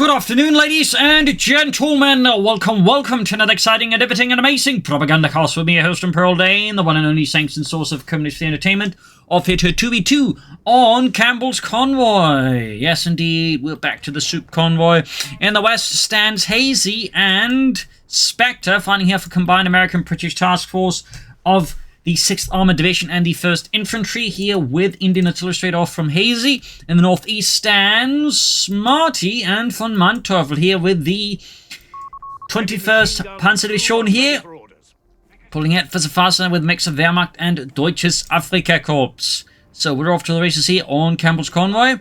Good afternoon, ladies and gentlemen. Welcome to another exciting and riveting and amazing Propagandacast with me, your host and Pearl Dane, the one and only sanctioned source of community entertainment of Theatre 2v2 on Campbells Convoy. Yes, indeed, we're back to the soup convoy. In the west stands Hayesy and Spectre, fighting here for combined American-British task force of the 6th Armoured Division and the 1st Infantry, here with Indian Artillery straight off from Hayesy. In the northeast stands Smartie and VonMant here with the 21st Panzer Division here, pulling it for the faster with mix of Wehrmacht and Deutsches Afrika-Korps. So we're off to the races here on Campbell's Convoy.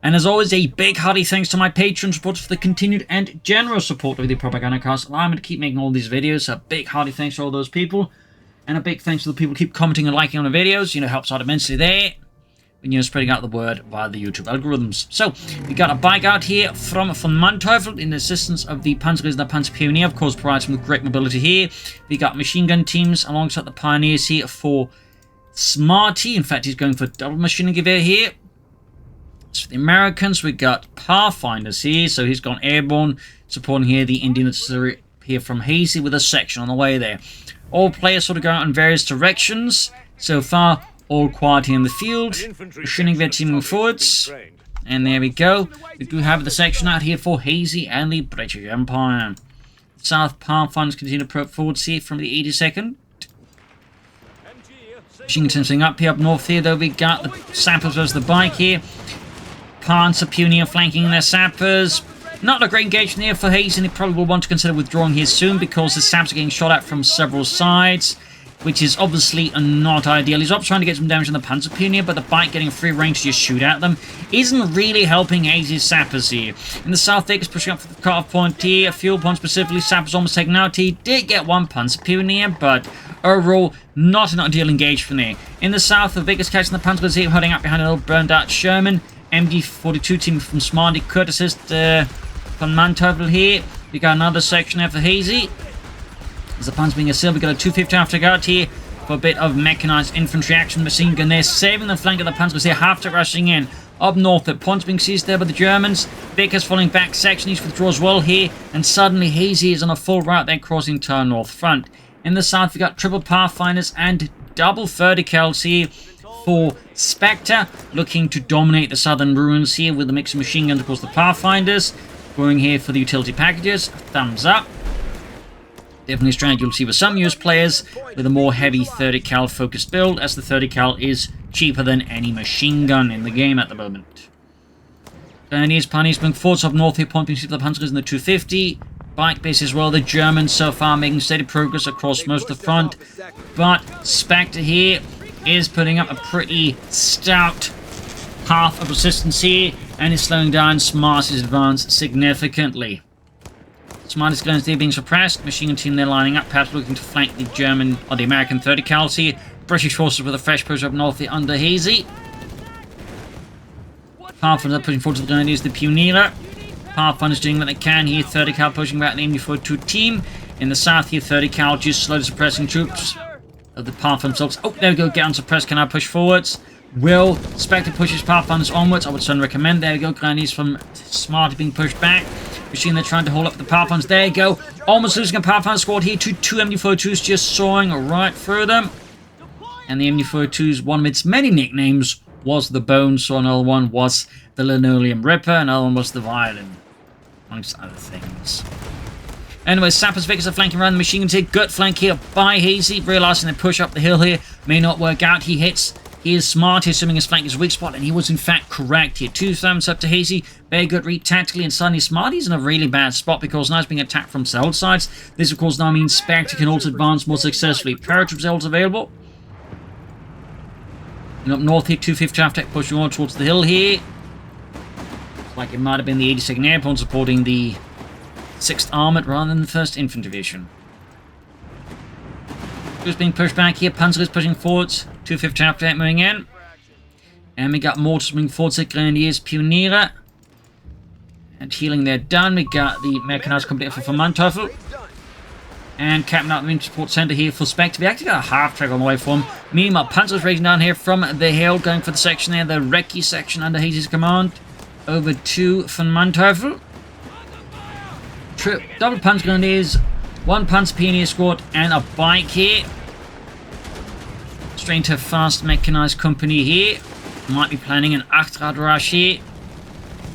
And as always, a big hearty thanks to my Patreon supporters for the continued and generous support of the Propagandacast. I'm going to keep making all these videos, so a big hearty thanks to all those people. And a big thanks to the people who keep commenting and liking on the videos. You know, helps out immensely there when you're spreading out the word via the YouTube algorithms. So, we got a bike out here from VonMant in the assistance of the Panzers and the Panzer Pioneer. Of course, provides them with great mobility here. We got machine gun teams alongside the Pioneers here for Smartie. In fact, he's going for double machine gun here. So for the Americans, we got Pathfinders here. So he's gone Airborne, supporting here the Indian Artillery here from Hayesy with a section on the way there. All players sort of go out in various directions. So far, all quiet here in the field. Machining their teaming forwards. And there we go. We do have the section out here for Hayesy and the British Empire. South Pathfinders continue to probe forwards here from the 82nd. Machine teaming up here up north here, though we got the sappers versus the bike here. Panzer Pioneer flanking their sappers. Not a great engagement here for Hayes, and he probably will want to consider withdrawing here soon because the saps are getting shot at from several sides, which is obviously not ideal. He's up trying to get some damage on the Panzer Pioneer, but the bike getting a free range to just shoot at them isn't really helping Hayes's sappers here. In the south, DAK is pushing up for the cut-off point here. Fuel point specifically, sappers almost taken out. He did get one Panzer Pioneer, but overall, not an ideal engagement there. In the south, the biggest catch in the Panzers here, holding up behind an old burned out Sherman. MD-42 team from Smartie could assist VonMant here. We got another section there for Hayesy. As the Panzer being assailed, we got a 250 after guard here for a bit of mechanized infantry action. Machine gun there, saving the flank of the Panzers here after rushing in. Up north, the points being seized there by the Germans. Vickers falling back, section east withdraws well here, and suddenly Hayesy is on a full route then crossing to our north front. In the south, we got triple Pathfinders and double 30 cals here for Spectre, looking to dominate the southern ruins here with a mix of machine guns, of course, the Pathfinders. Going here for the utility packages. Thumbs up. Definitely a strategy you'll see with some US players with a more heavy 30 cal focused build, as the 30 cal is cheaper than any machine gun in the game at the moment. Pioneers moving forwards up north here, pointing to the Panzers in the 250. Bike base as well. The Germans so far making steady progress across most of the front, but Spectre here is putting up a pretty stout path of resistance here, and is slowing down Smartie's advance significantly. Smartie's guns there being suppressed. Machine gun team there lining up, perhaps looking to flank the German or the American 30 cals here. British forces with a fresh push up north here under Hayesy. Pathfinders pushing forward to the Grenadiers, the Pioneer. Pathfinders doing what they can here. 30 cal pushing back the MD-42 team. In the south here, 30 cal just slowly suppressing troops of the Pathfinders themselves. Oh, there we go. Get unsuppressed. Can now push forwards. Will Spectre pushes Pathfinders onwards? I would certainly recommend. There we go. Grenadiers from Smartie being pushed back. Machine they're trying to hold up the Pathfinders. There you go. Almost losing a Pathfinder squad here. Two MD-42s just soaring right through them. And the MD-42's one of its many nicknames was the Bone. So another one was the Linoleum Ripper. Another one was the Violin, amongst other things. Anyway, Sappers Vickers are flanking around the machine guns here. Gut flank here by Hayesy. Realizing they push up the hill here may not work out. He hits. He is smart, assuming his flank is a weak spot, and he was in fact correct here. 2 thumbs up to Hayesy. Very good read tactically, and suddenly Smartie's in a really bad spot because now he's being attacked from several sides. This, of course, now means Spectre can also advance more successfully. Paratroops are available. And up north here, 250 after pushing on towards the hill here. Looks like it might have been the 82nd Airborne supporting the 6th Armoured rather than the 1st Infantry Division. Just being pushed back here. Panzer is pushing forwards. 250 after moving in. And we got mortars moving forwards at Grenadiers, Pioneer. And healing there done. We got the Mechanized complete for VonMant. And capping out the Armoured Support Center here for Spectre. We actually got a half track on the way from. Meanwhile, Panzer's racing down here from the hill, going for the section there, the Recce section under Hayesy's command. Over to VonMant. double Panzer Grenadiers, 1 Panzer Pioneer Squad, and a bike here. Straight into a fast mechanized company here. Might be planning an Achtrad rush here.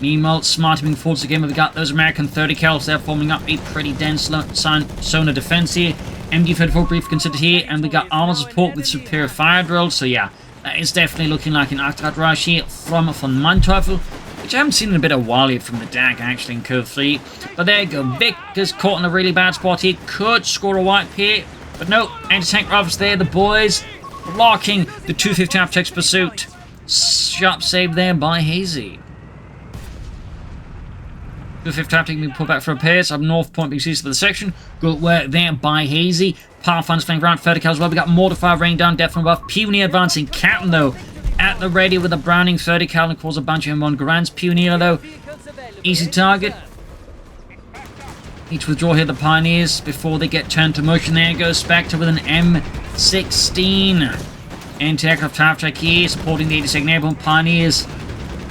Meanwhile, Smartie moving forwards again. We've got those American 30 cals there forming up a pretty dense zone of defense here. MD-34 brief considered here, and we got Armoured Support with superior fire drill. So yeah, that is definitely looking like an Achtrad rush here from VonMant, which I haven't seen in a bit of a while yet from the DAK actually in Coh3. But there you go, Victor's caught in a really bad spot here. Could score a wipe here, but no, anti-tank rifles there. The boys blocking the 250 Aftex pursuit. Sharp save there by Hayesy. 250 Aftex being pulled back for repairs. Up north, point being seized for the section. Good work there by Hayesy. Pathfinder's flank around 30 cal as well. We got mortar fire raining down depth from above. Pioneer advancing. Captain though at the ready with a Browning 30 cal and cause a bunch of M1 Grands. Pioneer though, easy target. Need to withdraw here the Pioneers before they get turned to motion. There goes Spectre with an M16. Anti-aircraft half-track here, supporting the 82nd Airborne. Pioneers,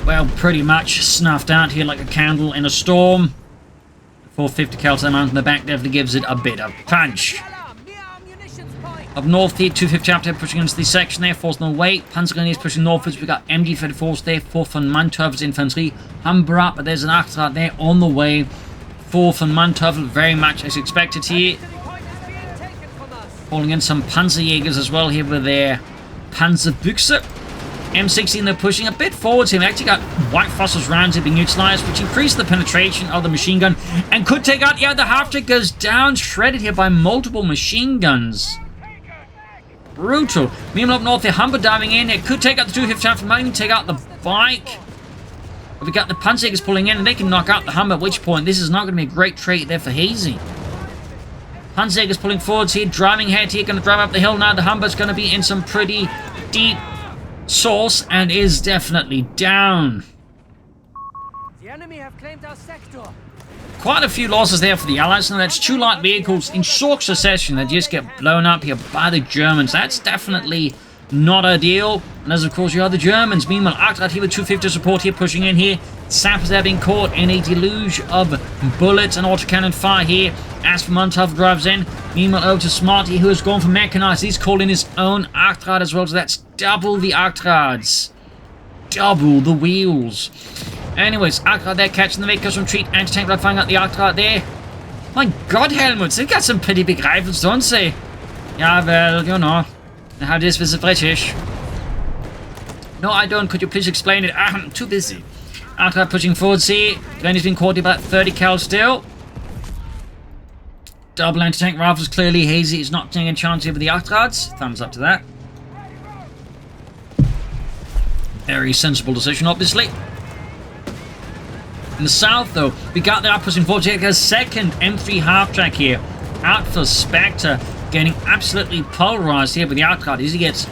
well, pretty much snuffed out here like a candle in a storm. 450 cal to the mount in the back definitely gives it a bit of punch. Up north here, 250 Aftex pushing into the section there, forcing them away. Panzer Grenadiers pushing northwards. We've got MD-34s there, 4th VonMant infantry. Humber up, but there's an Achtrad there on the way. 4th VonMant, very much as expected here. Falling in some Panzerjägers as well here with their Panzerbüchse. M16 they're pushing a bit forwards here. We actually got White Phosphorus rounds here being utilised, which increased the penetration of the machine gun and could take out, yeah, the half-track goes down, shredded here by multiple machine guns. Brutal. Meanwhile up north here, Humber diving in. It could take out the 250 Aftex, might even take out the bike. But we got the Panzerjägers pulling in and they can knock out the Humber, at which point this is not going to be a great trait there for Hayesy. Panzerjägers pulling forwards here, driving ahead here, going to drive up the hill now. The Humber's going to be in some pretty deep sauce and is definitely down. The enemy have claimed our sector. Quite a few losses there for the Allies, and that's 2 light vehicles in short succession that just get blown up here by the Germans. That's definitely not ideal. And as of course you are the Germans. Meanwhile, Achtrad here with 250 support here pushing in here. Sappers are being caught in a deluge of bullets and autocannon fire here as VonMant drives in. Meanwhile over to Smartie, who has gone for mechanized. He's calling his own Achtrad as well, so that's double the Achtrads. Double the wheels. Anyways, Achtrad there catching the vehicles from retreat. Anti-tank blood firing out the Achtrad there. My god, Helmut, they've got some pretty big rifles, don't they? Yeah, well, you know how it is with the British. No, I don't. Could you please explain it? I'm too busy. Achtrad pushing forward, see. Glenn has been caught about 30 cal still. Double anti-tank rifles. Clearly, Hayesy is not taking a chance here with the Achtrads. Thumbs up to that. Very sensible decision, obviously. In the south, though, we got the pushing forward. Take a second M3 half-track here. Out for Spectre. Getting absolutely pulverized here with the Achtrad as he gets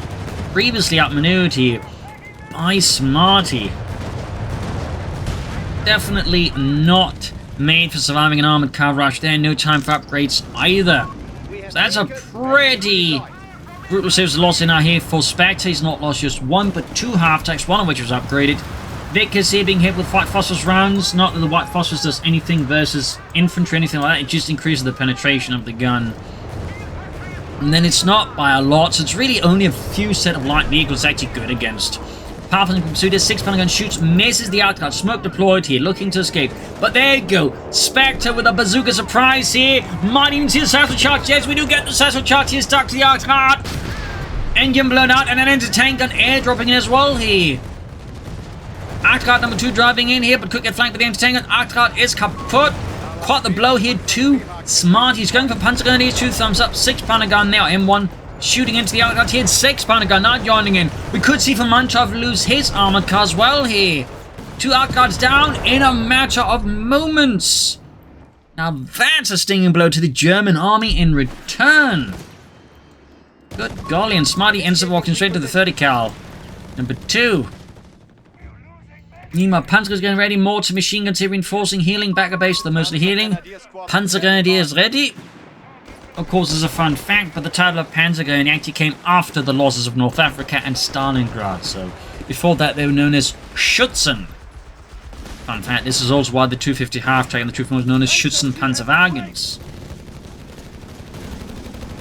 previously outmaneuvered here by Smartie. Definitely not made for surviving an armored car rush there. No time for upgrades either. So that's a pretty brutal series of loss in our here for Spectre. He's not lost just 1 but 2 half-tracks, one of which was upgraded. Vickers here being hit with White Phosphorus rounds. Not that the White Phosphorus does anything versus infantry or anything like that. It just increases the penetration of the gun. And then it's not by a lot, so it's really only a few set of light vehicles actually good against. Powerful pursuit, 6-pounder gun shoots, misses the Achtrad. Smoke deployed here, looking to escape. But there you go. Spectre with a bazooka surprise here. Might even see the satchel charge. Yes, we do get the satchel charge here, stuck to the Achtrad. Engine blown out, and an anti-tank gun airdropping in as well here. Achtrad number 2 driving in here, but could get flanked by the anti-tank gun. Achtrad is kaput. Quite the blow here to Smartie's going for Panzer Grenadiers, 2 thumbs up, 6-pounder gun now, M1 shooting into the Achtrad here, 6-pounder gun not joining in. We could see VonMant lose his armored car as well here. 2 Achtrads down in a matter of moments. Now that's a stinging blow to the German army in return. Good golly, and Smartie ends up walking straight to the 30 cal. Number 2. Meanwhile, Panzer is getting ready. Mortar machine guns here reinforcing, healing. Back a base, they're mostly healing. Panzer Grenadiers ready. Of course, there's a fun fact, but the title of Panzer Grenadier actually came after the losses of North Africa and Stalingrad. So, before that, they were known as Schützen. Fun fact, this is also why the 250 half-track and the Truthful was known as Schützenpanzerwagens.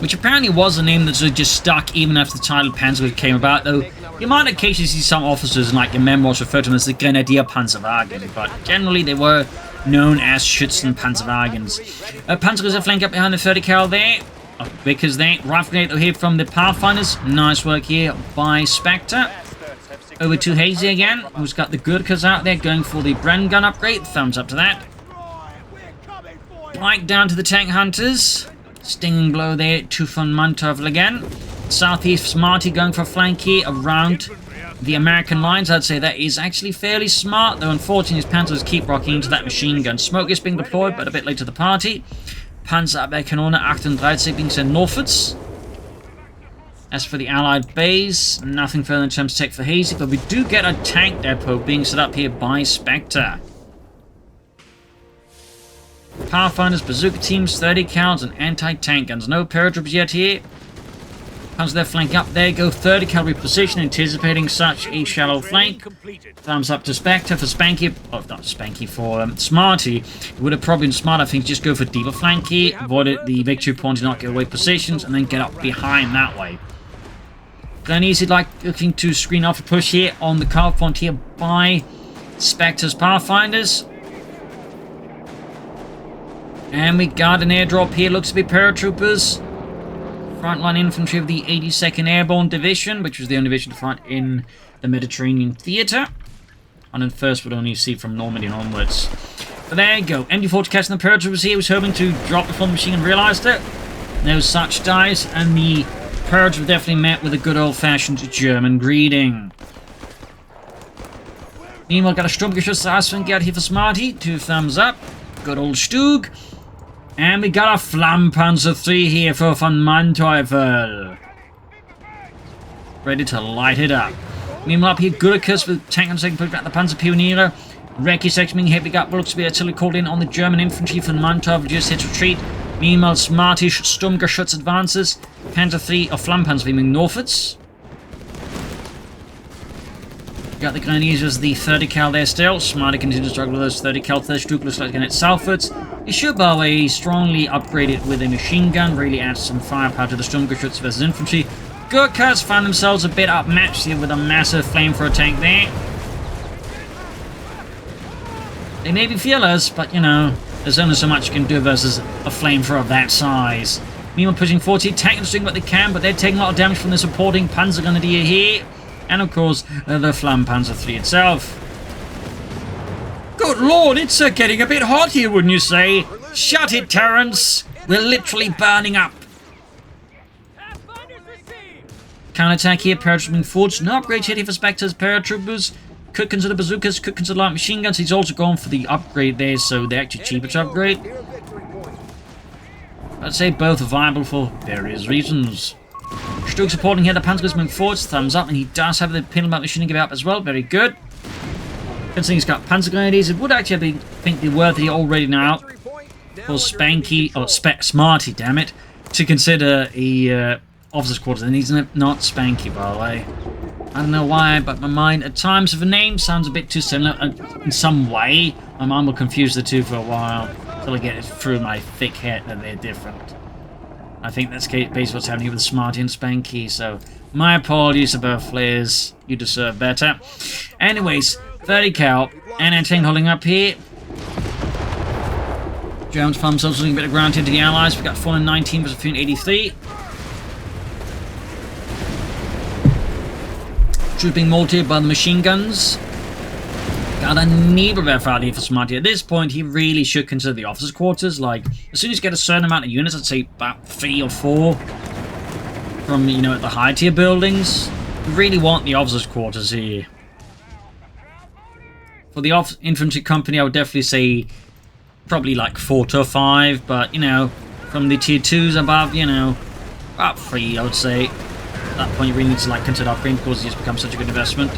Which apparently was a name that sort of just stuck even after the title Panzer came about, though you might occasionally see some officers in like your memoirs refer to them as the Grenadier Panzerwagen, but generally they were known as Schützenpanzerwagens. Panzerreserve flank up behind the 30 cal there, because they rifle grenade here from the Pathfinders. Nice work here by Spectre. Over to Hayesy again, who's got the Gurkhas out there going for the Bren gun upgrade. Thumbs up to that. Right down to the tank hunters. Stinging blow there to VonMant again. Southeast Smartie going for a flank here around the American lines. I'd say that is actually fairly smart, though unfortunately his Panzers keep rocking into that machine gun. Smoke is being deployed, but a bit late to the party. Panzerabwehrkanone 38 being sent northwards. As for the Allied base, nothing further in terms of tech for Hayesy, but we do get a tank depot being set up here by Spectre. Pathfinders, bazooka teams, 30 cals, and anti-tank guns. No paratroopers yet here. Comes their flank up. There go 30 cavalry position, anticipating such a shallow flank. Thumbs up to Spectre for Spanky. Oh, not Spanky, for Smartie. It would have probably been smart, I think, just go for deeper flank here. Avoid it, the victory point to not get away positions, and then get up behind that way. Then easy, like looking to screen off a push here on the car front here by Spectre's Pathfinders. And we got an airdrop here, looks to be paratroopers. Frontline infantry of the 82nd Airborne Division, which was the only division to fight in the Mediterranean theatre. And then first would only see from Normandy onwards. But there you go. MD-40 catching the paratroopers here, was hoping to drop before the machine and realised it. No such dice, and the paratroopers were definitely met with a good old-fashioned German greeting. Meanwhile, got a Sturmgeschütz out here for Smartie. 2 thumbs up. Good old Stug. And we got a Flammenpanzer 3 here for VonMant. Ready to light it up. Meanwhile, up here, Gurkhas with tank on second, putting back the Panzer Pioniere. Recce section being hit. We got looks to be artillery called in on the German infantry. VonMant just hit retreat. Meanwhile, Smartie Sturmgeschütz advances. Panzer 3 or Flammenpanzer beaming northwards. Got the Grenadiers, the 30 cal there still. Smartie continues to struggle with those 30 cal. Third Stug looks like going at southwards. The Schubaue strongly upgraded with a machine gun, really adds some firepower to the Sturmgeschütz versus infantry. Gurkhas find themselves a bit outmatched here with a massive flamethrower tank there. They may be fearless, but you know, there's only so much you can do versus a flamethrower of that size. Meanwhile, pushing 40, tanks doing what they can, but they're taking a lot of damage from the supporting Panzer Grenadier here. And of course, the Flammenpanzer 3 itself. Good lord, it's getting a bit hot here, wouldn't you say? Shut it, Terrence! We're literally burning up. Counterattack here, paratrooping forwards. No upgrade yet here for Spectre's paratroopers. Could consider bazookas, could consider light machine guns. He's also gone for the upgrade there, so they're actually cheaper to upgrade. I'd say both are viable for various reasons. Stug supporting here, the Panzer's moving forwards, thumbs up, and he does have the pin about machine gun up as well, very good. Considering he's got Panzer Grenadiers, it would actually be worthy already now for Spanky, or Smartie, damn it, to consider a officer's quarters, and he's not Spanky, by the way. I don't know why, but my mind at times of a name sounds a bit too similar in some way. My mind will confuse the two for a while, until I get it through my thick head that they're different. I think that's basically what's happening with Smartie and Spanky, so my apologies to both players. You deserve better. Anyways, 30 cal, and anti-tank holding up here. Germans found themselves losing a bit of ground into the Allies. We got 419 versus 83. Troops being mortared by the machine guns. Got a Nebelwerfer out here for Smartie. At this point, he really should consider the officers' quarters. Like, as soon as you get a certain amount of units, I'd say about 3 or 4 from, you know, the high tier buildings, you really want the officers' quarters here. For the infantry company, I would definitely say probably like 4 to 5, but, you know, from the tier 2s above, you know, about 3, I would say. At that point, you really need to, like, consider upgrading because it's just become such a good investment.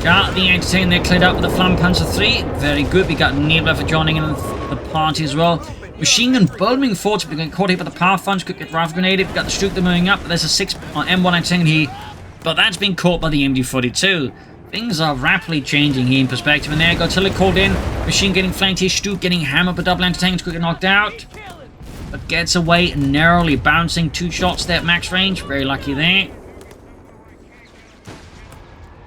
Got the anti-tank there cleared up with the Flammenpanzer 3. Very good. We got Nebelwerfer joining in the party as well. Machine gun bombing forward. We're getting caught here by the Pathfinders. Could get rifle grenaded. We got the Stug moving up. But there's a 6 on M1 anti-tank here. But that's been caught by the MD-42. Things are rapidly changing here in perspective, and there artillery called in. Machine getting flanked here, Stuke getting hammered, but double anti-tanks quickly knocked out. But gets away narrowly, bouncing 2 shots there at max range. Very lucky there.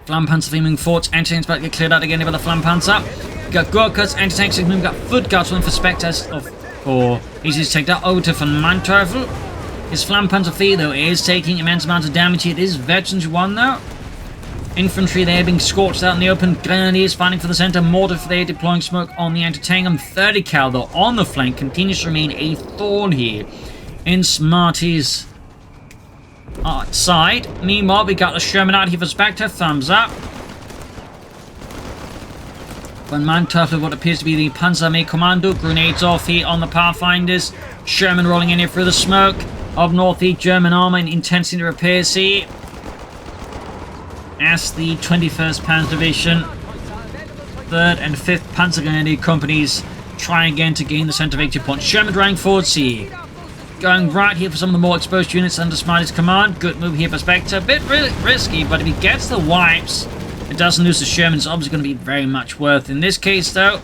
Flampanzer moving forwards, anti-tanks about to get cleared out again by the Flampanzer. We got Gurkhas, anti-tanks moving, got foot guards one for Spectres for easy to take that over to VonMant. His Flampanzer V though is taking immense amounts of damage here. It is Veterans 1 though. Infantry there being scorched out in the open. Grenadiers fighting for the center. Mortar there deploying smoke on the anti-tank. 30 cal though on the flank continues to remain a thorn here in Smartie's side. Meanwhile, we got the Sherman out here for Spectre. Thumbs up. VonMant with what appears to be the Panzer Commando. Grenades off here on the Pathfinders. Sherman rolling in here through the smoke of Northeast German armor and intensity repairs here. As the 21st Panzer Division, 3rd and 5th Panzer Grenadier Companies try again to gain the center victory point. Sherman driving forwards here. Going right here for some of the more exposed units under Smartie's command. Good move here for Spectre. A bit risky, but if he gets the wipes, it doesn't lose the Sherman. It's obviously going to be very much worth. In this case, though,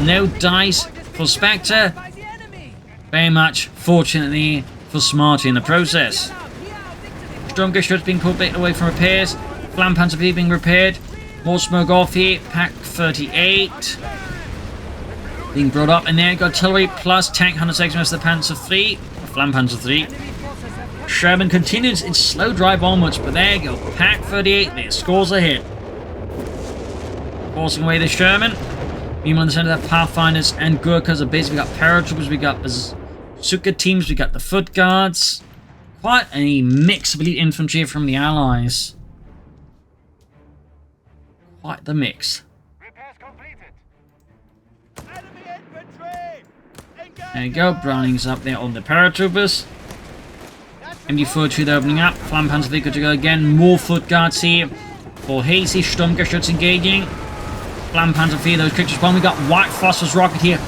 no dice for Spectre. Very much, fortunately, for Smartie in the process. Sturmgeschütz being pulled back away from repairs. Flampanzer V being repaired. More smoke off here. Pack 38. Being brought up. And there, artillery plus tank 106 of the Panzer III. Flampanzer III. Sherman continues its slow drive onwards. But there you go. Pack 38 there. Scores a hit. Forcing away the Sherman. Meanwhile, in the center, the Pathfinders and Gurkhas are basically got paratroopers. We got bazooka teams. We got the foot guards. Quite a mix of elite infantry from the Allies. Quite the mix. There you go, Browning's up there on the paratroopers. MG42 they're opening up. Flampanzer V good to go again. More foot guards here for Hayesy. Sturmgeschütz engaging. Flampanzer V, those quick respond. We got White Phosphorus rocket here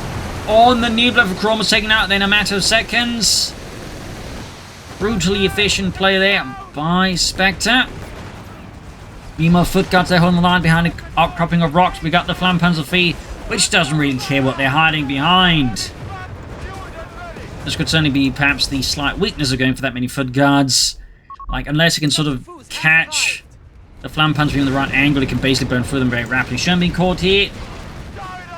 on the Nebula for Chroma's taken out in a matter of seconds. Brutally efficient play there by Spectre. Meanwhile, foot guards there holding the line behind the outcropping of rocks. We got the Flampanzer V, which doesn't really care what they're hiding behind. This could certainly be perhaps the slight weakness of going for that many foot guards. Like, unless he can sort of catch the Flampanzer in the right angle, he can basically burn through them very rapidly. Sherman being caught here.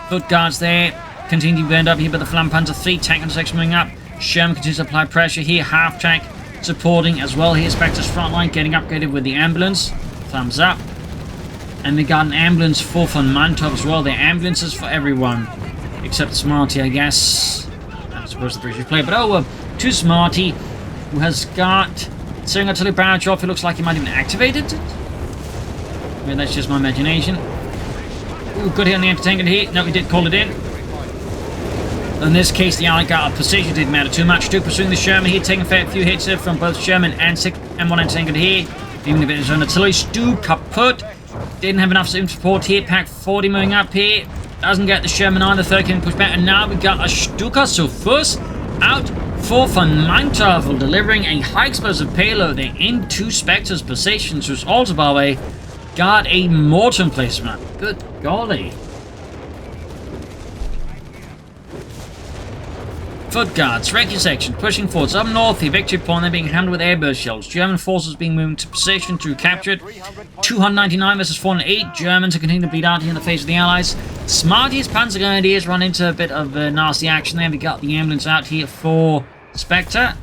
Foot guards there. Continue to be burned up here by the Flampanzer III. Tank and section moving up. Sherman continues to apply pressure here. Half track supporting as well here. Spectre's front line getting upgraded with the ambulance. Thumbs up. And we got an ambulance for VonMant as well. They're ambulances for everyone. Except Smartie, I guess. I suppose the British play. But over to Smartie, who has got Searing Artillery Barrage off. It looks like he might even activate it. Maybe that's just my imagination. Ooh, good hit on the anti-tank here. No, he did call it in. In this case, the Allied got a position, didn't matter too much. Stuke pursuing the Sherman here, taking a fair few hits from both Sherman and M1 anti-tank here. Even if it is his own artillery. Stuke kaput. Didn't have enough support here. Pack 40 moving up here. Doesn't get the Sherman either. Third can push back. And now we got a Stuka. So first out for VonMant, delivering a high explosive payload there into Spectre's position. So also, by the way, got a mortar emplacement. Good golly. Foot guards, recce section, pushing forwards up north. The victory point, they're being hammered with airburst shells. German forces being moved to position to capture it. 299 versus 408. Germans are continuing to bleed out here in the face of the Allies. Smartie's Panzer Grenadiers run into a bit of nasty action there. We got the ambulance out here for Spectre.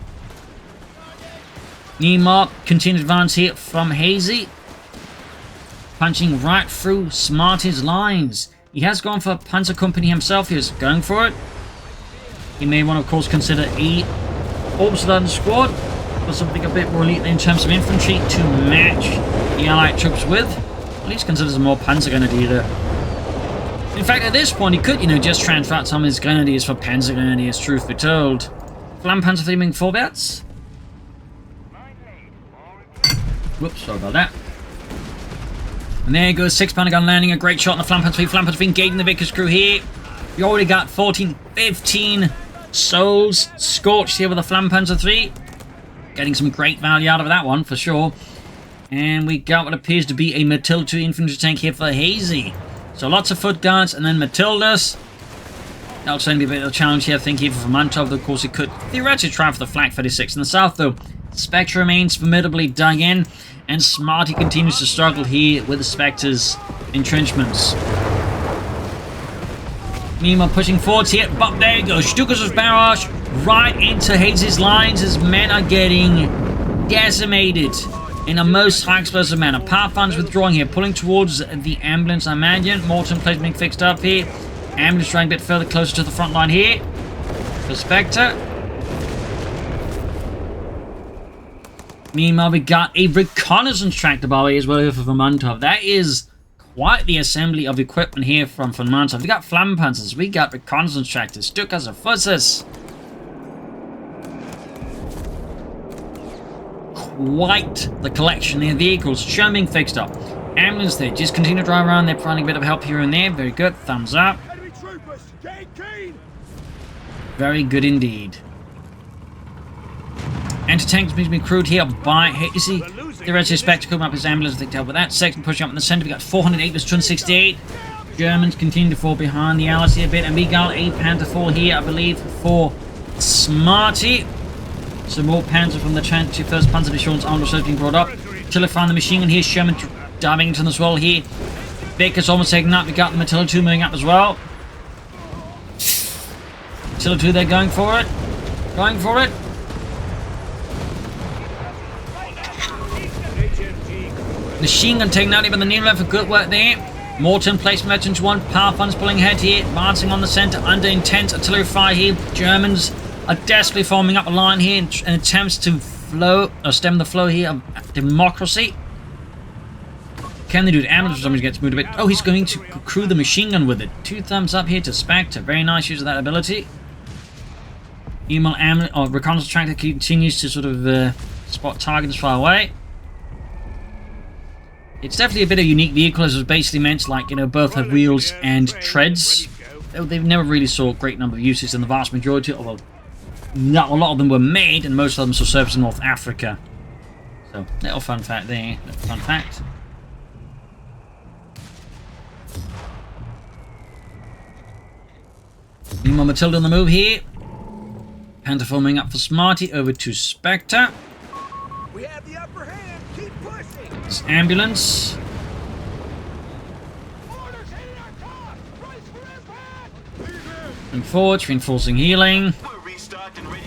Niemark continued advance here from Hayesy. Punching right through Smartie's lines. He has gone for Panzer Company himself. He was going for it. He may want to, of course, consider a Obsolete squad for something a bit more elite in terms of infantry to match the Allied troops with. At least consider some more Panzer Grenadier. In fact, at this point, he could, just transfer out some of his Grenadiers for Panzer Grenadiers, truth be told. Flampanzer flaming vorwärts. Whoops, sorry about that. And there goes 6 pounder gun landing, a great shot on the Flampanzer. Flampanzer engaging the Vickers crew here. We already got 14, 15 souls scorched here with the Flampanzer III. Getting some great value out of that one, for sure. And we got what appears to be a Matilda 2 infantry tank here for Hayesy. So lots of foot guards and then Matildas. That'll certainly be a bit of a challenge here, I think, even for Mantov. Of course, he could theoretically try for the Flak 36 in the south, though. Spectre remains formidably dug in, and Smartie continues to struggle here with the Spectre's entrenchments. Meanwhile, pushing forwards here, but there you go. Stukas' barrage right into Hayesy's lines. His men are getting decimated in a most high explosive manner. Pathfinder's withdrawing here, pulling towards the ambulance, I imagine. Morton place being fixed up here. Ambulance trying a bit further closer to the front line here. For Spectre. Meanwhile, we got a reconnaissance tractor by the way as well here for VonMant. That is quite the assembly of equipment here from VonMant. We got Flammenpanzers, we got reconnaissance tractors, Stukas of Fusses. Quite the collection of vehicles. Sherman being fixed up. Ambulance there, just continue to drive around. They're providing a bit of help here and there. Very good, thumbs up. Very good indeed. Anti-tanks being crewed here by Hayesy. The Red Spectre coming up his ambulance. I think to help with that. Second pushing up in the center. We got 408 versus 268. Germans continue to fall behind the Allies here a bit. And we got a Panther 4 here, I believe, for Smartie. Some more Panzer from the 21st Panzer Division's armed reserve being brought up. Till I find the machine gun here. Sherman diving into this well here. Baker's almost taken up. We got the Matilda 2 moving up as well. Matilda 2, they're going for it. Going for it. Machine gun taken out here by the near left for good work there. Morton placement into one. Pathfinder's pulling ahead here. Advancing on the center under intense artillery fire here. Germans are desperately forming up a line here in attempts to stem the flow here of democracy. Can they do it? Ambulance for some reason gets moved a bit. Oh, he's going to crew the machine gun with it. 2 thumbs up here to Spectre. Very nice use of that ability. Meanwhile, reconnaissance tractor continues to sort of spot targets far away. It's definitely a bit of a unique vehicle, as it was basically meant, like, you know, both have wheels and treads. They've never really saw a great number of uses in the vast majority, although not a lot of them were made, and most of them saw service in North Africa. So, little fun fact there. Little fun fact. Meanwhile, Matilda on the move here. Panther forming up for Smartie, over to Spectre. We have the upper hand. Keep pushing. This ambulance. Moving forward, reinforcing healing.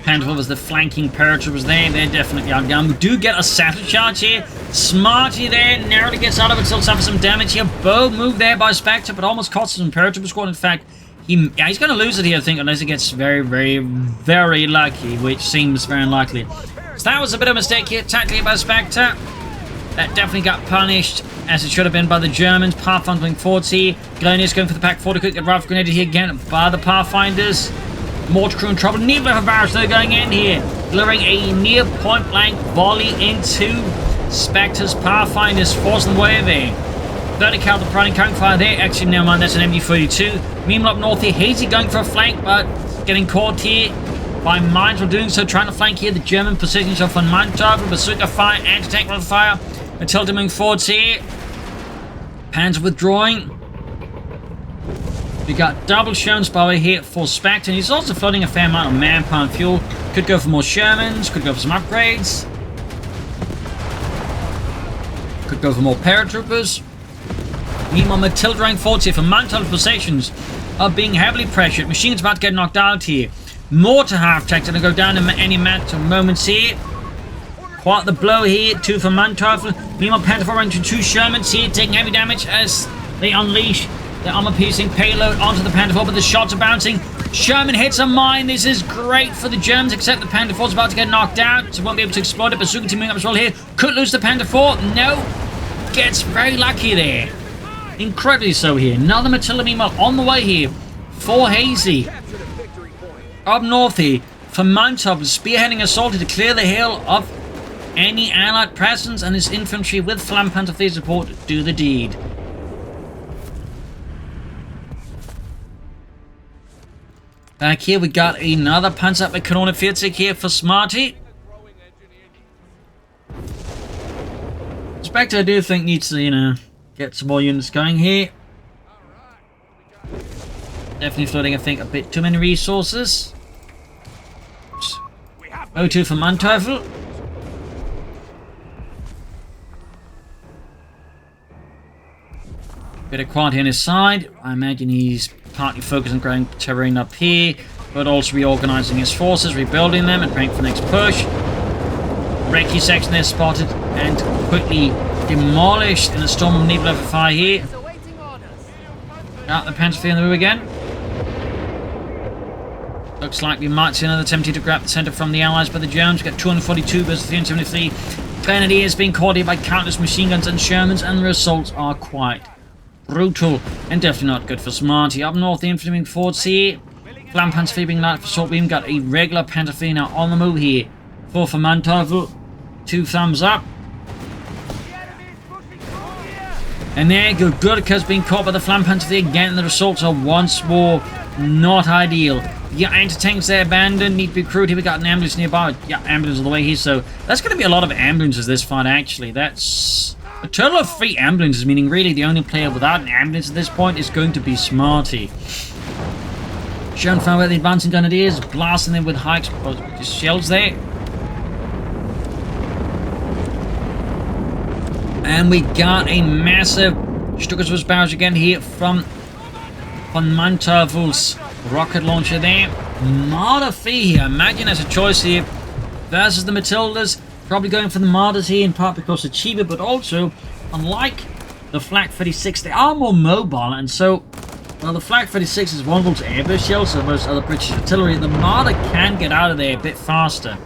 Panther was the flanking paratroopers there. They're definitely outgunned. We do get a satchel charge here. Smartie there narrowly gets out of it, still suffers some damage here. Bow move there by Spectre, but almost costs some paratrooper squad. In fact, he's going to lose it here, I think, unless he gets very, very, very lucky, which seems very unlikely. So that was a bit of a mistake here, tactically by Spectre. That definitely got punished, as it should have been, by the Germans. Pathfinder going forwards here. Glenius going for the Pack 40. Quick get rifle grenaded here again by the Pathfinders. Mortar crew in trouble. Neither of barrage they're going in here. Delivering a near point blank volley into Spectre's Pathfinders, forcing them away there. 30 caliber providing current fire there. Actually, never mind, that's an MG42. Meanwhile, up north here, Hayesy going for a flank, but getting caught here by mines while doing so. Trying to flank here the German positions of VonMant, bazooka fire, anti-tank rifle fire. Matilda moving forwards here. Panzer withdrawing. We got double Shermans by the way here for Spectre, and he's also floating a fair amount of manpower and fuel. Could go for more Shermans, could go for some upgrades. Could go for more paratroopers. Meanwhile, Matilda running forwards here for Mantov positions are being heavily pressured. Machines about to get knocked out here. Mortar half-tech going to go down in any matter of moments here. Quite the blow here, 2 for Mantov. Meanwhile, Panther running to 2 Shermans here, taking heavy damage as they unleash their armor-piercing payload onto the Panther 4, but the shots are bouncing. Sherman hits a mine. This is great for the Germans, except the Panther 4 is about to get knocked out, so won't be able to explode it. Bazooka team moving up as well here. Could lose the Panther 4. No. Gets very lucky there. Incredibly so here. Another Matilda meanwhile on the way here for Hayesy. Up north here for Mantov, spearheading assault to clear the hill of any allied presence, and his infantry with Flammenpanzer theatre support do the deed. Back here we got another Panzer with Kanone 40 here for Smartie. Spectre, I do think, needs to, you know, get some more units going here. Definitely floating, I think, a bit too many resources. O2 for Manteuffel. Bit of quality on his side. I imagine he's partly focused on growing terrain up here, but also reorganizing his forces, rebuilding them, and praying for the next push. Recce section there spotted and quickly demolished in the storm of nebula fire here. Out the Panzer on the move again. Looks like we might see another attempt to grab the centre from the Allies, but the Germans got 242 versus 373. Grenadiers being caught here by countless machine guns and Shermans, and the results are quite brutal and definitely not good for Smartie. Up north, the infantry moving forwards here. Flam Panzer being light for assault beam. Got a regular Panzer now on the move here. 4 for Manteuffel. 2 thumbs up. And there, Gurka's being caught by the Flam Panzer again, and the results are once more not ideal. Yeah, anti-tanks there abandoned, need to be crewed here. We got an ambulance nearby. Yeah, ambulance all the way here, so that's going to be a lot of ambulances this fight, actually. That's a total of 3 ambulances, meaning really the only player without an ambulance at this point is going to be Smartie. Shown far away the advancing grenadiers, blasting them with high explosive shells there. And we got a massive Stucker's barrage again here from Manteufel's rocket launcher there. Marder fee here. Imagine that's a choice here versus the Matildas. Probably going for the Marders here in part because they're cheaper, but also, unlike the Flak 36, they are more mobile, and so, well, the Flak 36 is vulnerable to airburst shells, so most other British artillery. The Marder can get out of there a bit faster.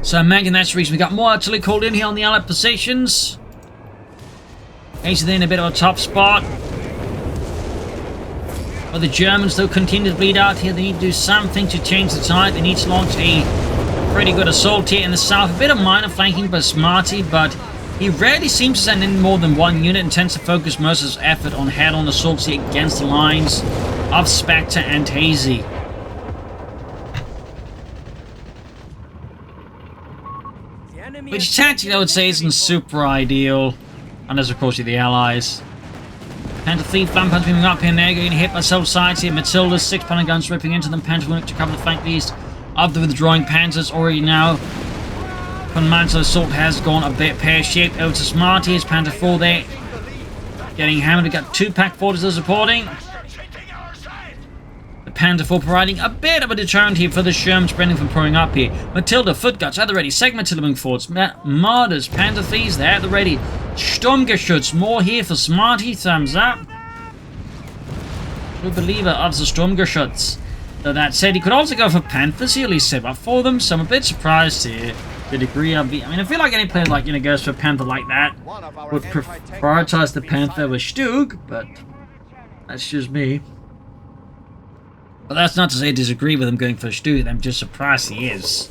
So imagine that's the reason we got more artillery called in here on the Allied positions. Hayesy in a bit of a tough spot. But the Germans still continue to bleed out here. They need to do something to change the tide. They need to launch a pretty good assault here in the south. A bit of minor flanking by Smartie, but he rarely seems to send in more than 1 unit and tends to focus most of his effort on head-on assaults here against the lines of Spectre and Hayesy. Which tactically I would say isn't super ideal. Unless of course you're the Allies. Panther 3 Flam Panzer moving up here and there, getting hit by several sides here. Matilda's 6-pounder guns ripping into them. Panther will to cover the flank east of the withdrawing Panzers already now. Command assault has gone a bit pear-shaped. Over to Smartie. His Panther 4 there. Getting hammered. We've got 2 pack fortresses supporting. The Panther 4 providing a bit of a deterrent here for the Shermans spreading from pouring up here. Matilda, foot guts at the ready. Second Matilda moving forwards. Marders, Panther 3s there at the ready. Sturmgeschütz, more here for Smartie. Thumbs up. True believer of the Sturmgeschütz. Though that said, he could also go for Panthers. He at least set up for them, so I'm a bit surprised here. The degree of the... I mean, I feel like any player like, you know, goes for a Panther like that would prioritize the Panther with Stug, but that's just me. But that's not to say I disagree with him going for Stug. I'm just surprised he is.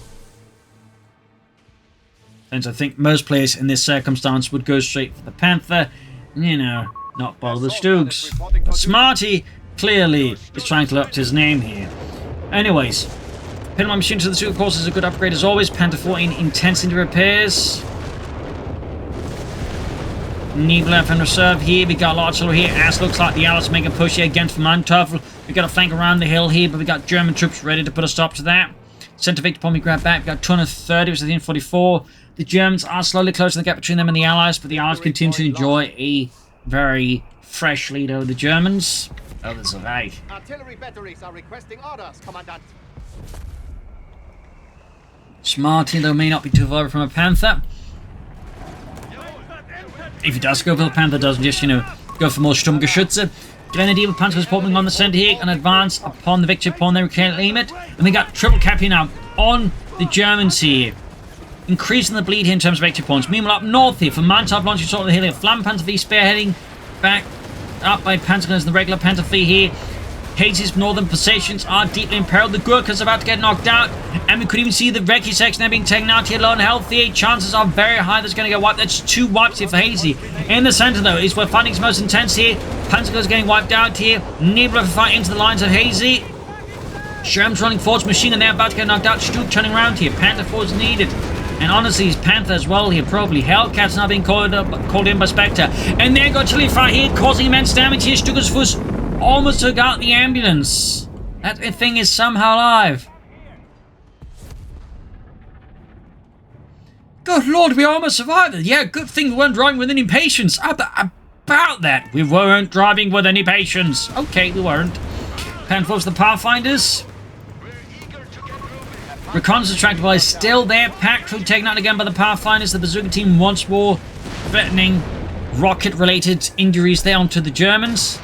Since I think most players in this circumstance would go straight for the Panther, you know, not bother the Stugs. But Smartie clearly is trying to live up to his name here. Anyways, Pinnacle machine to the suit, of course, is a good upgrade as always. Panther 14 intense into repairs. Nebula in reserve here. We got a lot of artillery here. As looks like the Allies make a push here against Manteuffel. We got a flank around the hill here, but we got German troops ready to put a stop to that. Center Victor Pommy grab back. We got 230 versus 144. The Germans are slowly closing the gap between them and the Allies, but the Allies continue to enjoy a very fresh lead over the Germans. Oh, there's a lag. Artillery batteries are requesting orders, Commandant. Smartie, though, may not be too far from a Panther. If he does go for the Panther, doesn't just, you know, go for more Sturmgeschütze. Grenadier with Panzer supporting on the center here and advance upon the victory upon their can't aim it. And we got triple cap here now on the Germans here. Increasing the bleed here in terms of victory points. Meanwhile, up north here for Manteuffel launching sort of the hill here. Flam Panzer V spearheading back up by Panzer guns, the regular Panther V here. Hayesy's northern positions are deeply imperiled. The Gurkhas are about to get knocked out. And we could even see the Recce section there being taken out here. Low and healthy. Chances are very high that's going to get wiped. That's 2 wipes here for Hayesy. In the center, though, is where fighting's most intense here. Panzer guns getting wiped out here. Nebula fight into the lines of Hayesy. Sherm's running forwards. Machine and they're about to get knocked out. Stug turning around here. Panther 4 is needed. And honestly, Panther as well here, probably. Hellcat's now being called in by Spectre. And there got artillery fire here, causing immense damage here. Stucker's Fuss almost took out the ambulance. That thing is somehow alive. Good lord, we almost survived it. Yeah, good thing we weren't driving with any patience. About that, we weren't driving with any patience. Okay, we weren't. Panforce the Pathfinders. Reconnaissance tractor is still there. Pack crew taken out again by the Pathfinders. The Bazooka team once more threatening rocket-related injuries there onto the Germans.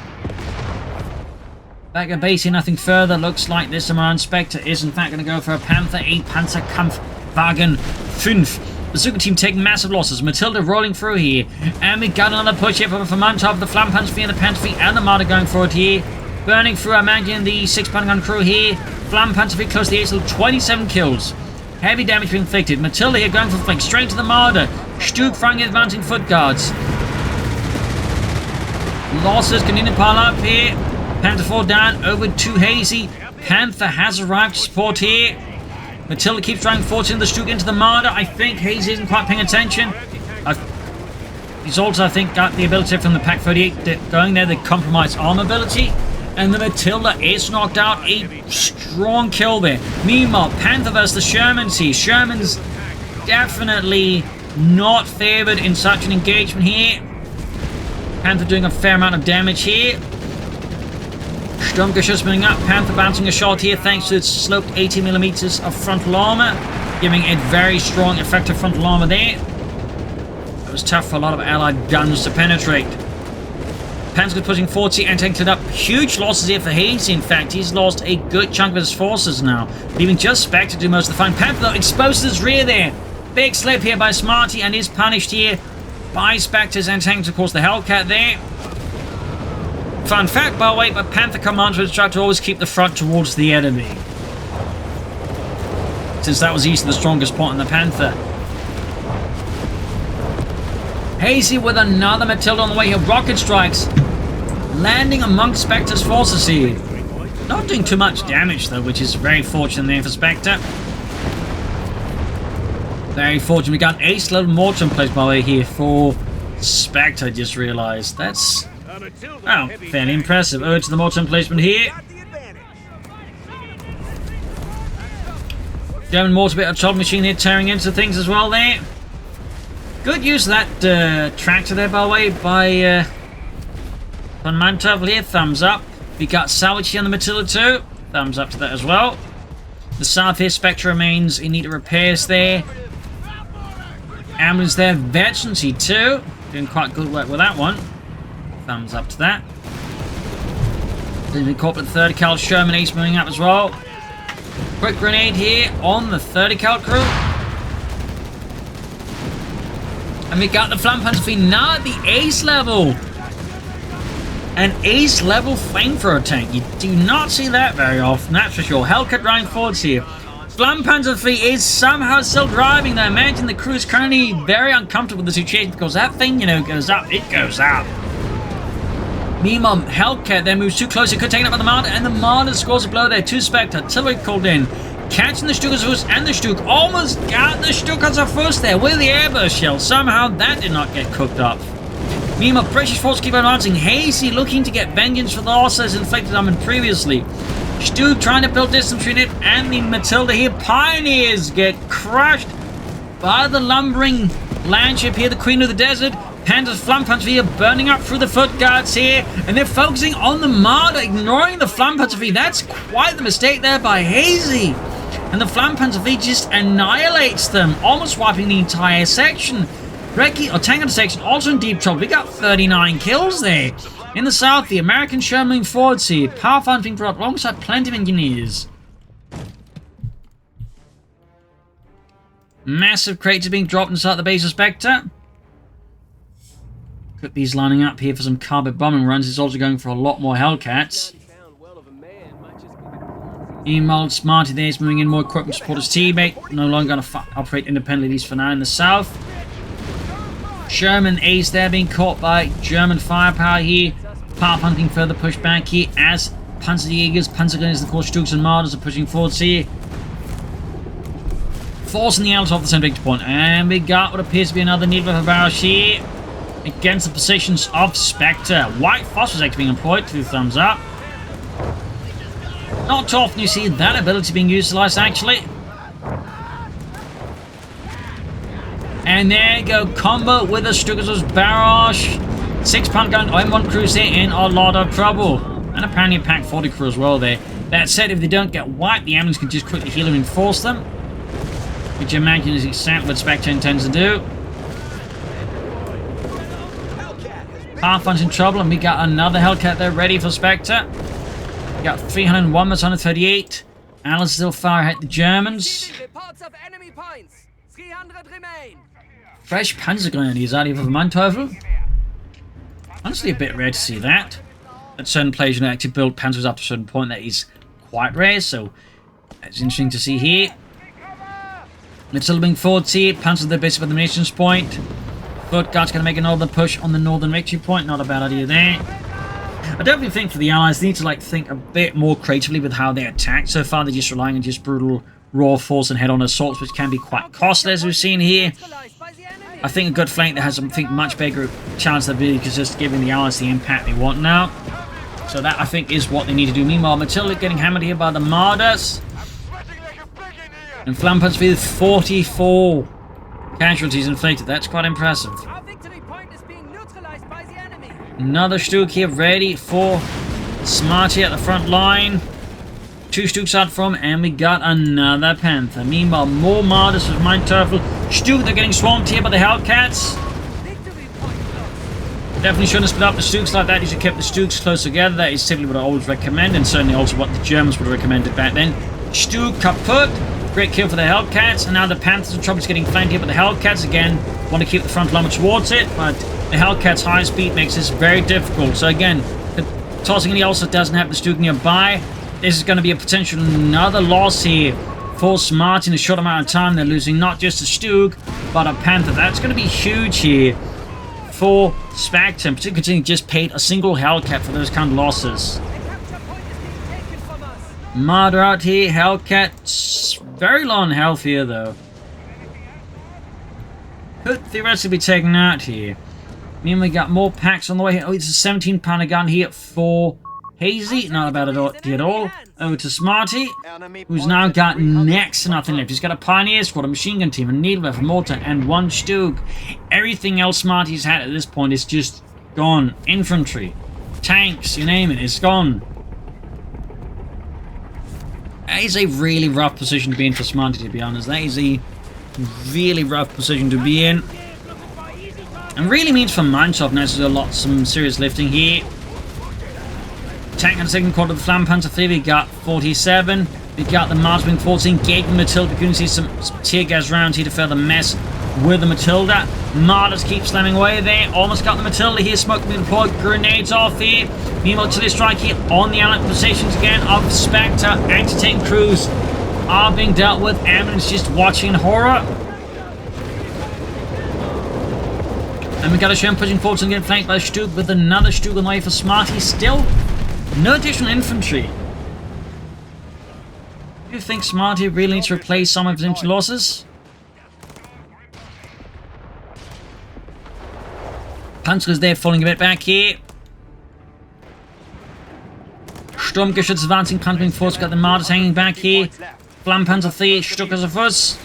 Back at base here, nothing further. Looks like this time around Spectre is in fact going to go for a Panther 8 Panzerkampfwagen 5. Bazooka team taking massive losses. Matilda rolling through here. And we got another push here from Mantov, the Flam Panzer and the Panther and the Marder going forward here. Burning through Armadian, the 6-pound gun crew here. Flam Panzer close to the 8, 27 kills. Heavy damage being inflicted. Matilda here going for flank straight to the Marder. Stuke firing advancing foot guards. Losses continue to pile up here. Panther 4 down over to Hayesy. Panther has arrived to support here. Matilda keeps driving forward into the Stuke into the Marder. I think Hayesy isn't quite paying attention. He's also, I think, got the ability from the Pack 38 going there, the compromised arm ability. And the Matilda is knocked out. A strong kill there. Meanwhile, Panther versus the Shermans here. Shermans definitely not favored in such an engagement here. Panther doing a fair amount of damage here. Sturmgeschütz spinning up. Panther bouncing a shot here thanks to its sloped 80mm of frontal armor, giving it very strong, effective frontal armor there. It was tough for a lot of allied guns to penetrate. Panther pushing 40 and taking it up. Huge losses here for Hayesy. In fact, he's lost a good chunk of his forces now, leaving just Spectre to do most of the fight. Panther, though, exposed his rear there. Big slip here by Smartie and is punished here by Spectre's antagonist, of course, the Hellcat there. Fun fact, by the way, but Panther commandos would try to always keep the front towards the enemy, since that was easily the strongest point in the Panther. Hayesy with another Matilda on the way here. Rocket strikes landing amongst Spectre's forces here. Not doing too much damage though, which is very fortunate there for Spectre. Very fortunate. We got an ace level mortar in place by the way here for Spectre. I just realized that's fairly impressive. Over to the mortar emplacement here. German mortar bit of trouble machine here tearing into things as well there. Good use of that tractor there, by the way, by VonMant here. Thumbs up. We got salvage here on the Matilda too. Thumbs up to that as well. The south here, Spectre remains in need of repairs there. Ambulance there, veterans here too. Doing quite good work with that one. Thumbs up to that. Then we caught with the 30 cal Sherman Ace moving up as well. Quick grenade here on the 30 cal crew. And we got the Flam Panzer now at the ace level. An ace level flamethrower tank. You do not see that very often, that's for sure. Hellcat driving forwards here. Flam Panzer is somehow still driving though. Imagine the crew is currently very uncomfortable with the situation because that thing, you know, goes up. It goes up. Meanwhile, Hellcat then moves too close. It could take it up by the Marder, and the Marder scores a blow there. 2 Spectre. Artillery called in. Catching the Stuker's first, and the Stuke almost got the Stuker's first there with the airburst shell. Somehow that did not get cooked up. Meanwhile, British forces keep advancing. Hayesy looking to get vengeance for the losses inflicted on him previously. Stuke trying to build distance between it and the Matilda here. Pioneers get crushed by the lumbering landship here, the Queen of the Desert. Panzer's Flam Panzer here burning up through the foot guards here, and they're focusing on the Marder, ignoring the Flam Panzer. That's quite the mistake there by Hayesy. And the Flam Panzer just annihilates them, almost wiping the entire section. Recce, or Tango section, also in deep trouble. We got 39 kills there. In the south, the American Sherman forwards here. Powerful being brought alongside plenty of engineers. Massive crates are being dropped inside the base of Spectre. Got these lining up here for some carpet bombing runs. It's also going for a lot more Hellcats. Meanwhile, Smartie there is moving in more equipment to support his teammate. No longer going to operate independently, at least for now, in the south. Sherman Ace there being caught by German firepower here. Power pumping further push back here as Panzerjägers, Panzergunners, of course, Stukes and Marders are pushing forwards here. forcing the Allies off the center victory point. And we got what appears to be another needle of a barrage here against the positions of Spectre. White phosphorus actually being employed. 2 thumbs up. Not too often you see that ability being utilized, actually. And there you go, combo with a Stuka's barrage. 6-pound gun, M1 cruiser in a lot of trouble. And apparently a Pack 40 crew as well there. That said, if they don't get wiped, the ambulance can just quickly heal and reinforce them. Which you imagine is exactly what Spectre intends to do. Pathfinder's in trouble, and we got another Hellcat there ready for Spectre. We got 301 versus 138. Allies still far ahead the Germans. Reports of enemy points. 300 remain. Fresh Panzergrenadiers out here for the Manteuffel. Honestly, a bit rare to see that. At certain players, you know, actually build Panzers up to a certain point that is quite rare, so it's interesting to see here. It's still being forward here. Panzers at the base of the munitions point. Foot Guard's going to make a northern push on the northern victory point. Not a bad idea there. I definitely think for the Allies, they need to like think a bit more creatively with how they attack. So far, they're just relying on just brutal raw force and head-on assaults, which can be quite costly, as we've seen here. I think a good flank that has, I think, much bigger chance of ability is just giving the Allies the impact they want now. So that, I think, is what they need to do. Meanwhile, Matilda getting hammered here by the Marders. And Flampens with 44 casualties inflicted. That's quite impressive. Our victory point is being neutralized by the enemy. Another Stuk here ready for Smartie at the front line. 2 Stuks out from, and we got another Panther. Meanwhile, more Marders with Manteuffel. Stuk, they're getting swamped here by the Hellcats. Victory point lost. Definitely shouldn't have split up the Stuks like that. You should keep the Stuks close together. That is typically what I always recommend, and certainly also what the Germans would have recommended back then. Stuk kaput. Great kill for the Hellcats, and now the Panthers in trouble, getting flanked here by the Hellcats. Again, want to keep the front line towards it, but the Hellcats' high speed makes this very difficult. So again, the tossing he also doesn't have the Stuk nearby. This is going to be a potential another loss here for Smartie in a short amount of time. They're losing not just a Stuk, but a Panther. That's going to be huge here for Spectre, particularly just paid a single Hellcat for those kind of losses. The capture point is being taken from us. Marder out here, Hellcat, very low on health here though. Could theoretically be taken out here. Meanwhile, we got more packs on the way here. Oh, it's a 17-pounder gun here for Hayesy, not a bad idea at all. Over to Smartie, who's now got next to nothing left. He's got a Pioneer Squad, a machine gun team, a Needlewerfer, a mortar, and 1 Stuk. Everything else Smartie's had at this point is just gone. Infantry, tanks, you name it, it's gone. That is a really rough position to be in for Smartie, to be honest. That is a really rough position to be in. And really means for Manteuffel now, there's some serious lifting here. Tank and second quarter of the Flampanzer 3, we got 47. We got the Mars Wing 14, Gaten Matilda. You can see some tear gas rounds here to further mess with the Matilda. Marders keep slamming away there. Almost got the Matilda here, smoking the deployed grenades off here. Meanwhile, artillery strike here on the Allied positions again of Spectre. Anti-tank crews are being dealt with. Ambulance just watching in horror. And we got a Shem pushing forward and getting flanked by Stuk with another Stuk on the way for Smartie. Still no additional infantry. Do you think Smartie really needs to replace some of his infantry losses? Panzer is there, falling a bit back here. Sturmgeschütz advancing, Panzering force, got the Marders hanging back here. Flampanzer 3, Stuk as a fuss.